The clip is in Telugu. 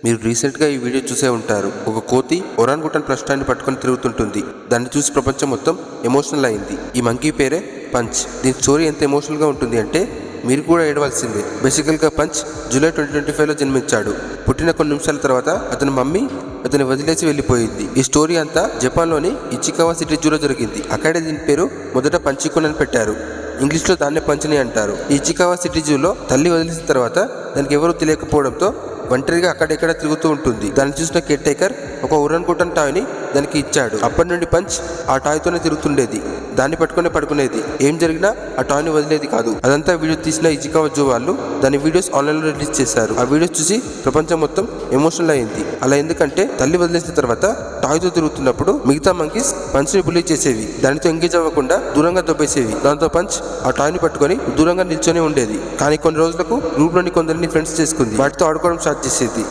మీరు రీసెంట్గా ఈ వీడియో చూసే ఉంటారు. ఒక కోతి ఒరాంగుటాన్ ప్లస్టాన్ని పట్టుకొని తిరుగుతుంటుంది. దాన్ని చూసి ప్రపంచం మొత్తం ఎమోషనల్ అయింది. ఈ మంకీ పేరే పంచ్. దీని స్టోరీ ఎంత ఎమోషనల్గా ఉంటుంది అంటే మీరు కూడా ఏడవలసిందే. బేసికల్గా పంచ్ జూలై 2025లో జన్మించాడు. పుట్టిన కొన్ని నిమిషాల తర్వాత అతని మమ్మీ అతన్ని వదిలేసి వెళ్ళిపోయింది. ఈ స్టోరీ అంతా జపాన్లోని ఇచికావా సిటీ జూలో జరిగింది. అక్కడే దీని పేరు మొదట పంచికున్ అని పెట్టారు. ఇంగ్లీష్లో దాన్నే పంచని అంటారు. ఈ ఇచికావా సిటీ జూలో తల్లి వదిలేసిన తర్వాత దానికి ఎవరూ తెలియకపోవడంతో ఒంటరిగా అక్కడెక్కడ తిరుగుతూ ఉంటుంది. దాన్ని చూసిన కేర్ టేకర్ ఒక ఒరాంగుటాన్ టాయ్ని దానికి ఇచ్చాడు. అప్పటి నుండి పంచ్ ఆ టాయ్తోనే తిరుగుతుండేది. దాన్ని పట్టుకునే పడుకునేది. ఏం జరిగినా ఆ టాయ్ని వదిలేది కాదు. అదంతా వీడియో తీసిన ఇచికావా జూ వాళ్ళు దాని వీడియోస్ ఆన్లైన్లో రిలీజ్ చేశారు. ఆ వీడియోస్ చూసి ప్రపంచం మొత్తం ఎమోషనల్ అయింది. అలా ఎందుకంటే తల్లి వదిలేసిన తర్వాత టాయ్తో తిరుగుతున్నప్పుడు మిగతా మంకీస్ పంచ్ని బుల్లీ చేసేవి. దానితో ఎంగేజ్ అవ్వకుండా దూరంగా దొబ్బేసేవి. దాంతో పంచ్ ఆ టాయ్ని పట్టుకొని దూరంగా నిల్చొని ఉండేది. కానీ కొన్ని రోజులకు గ్రూప్లోని కొందరిని ఫ్రెండ్స్ చేసుకుంది. వాటితో ఆడుకోవడం స్టార్ట్ చేసేది.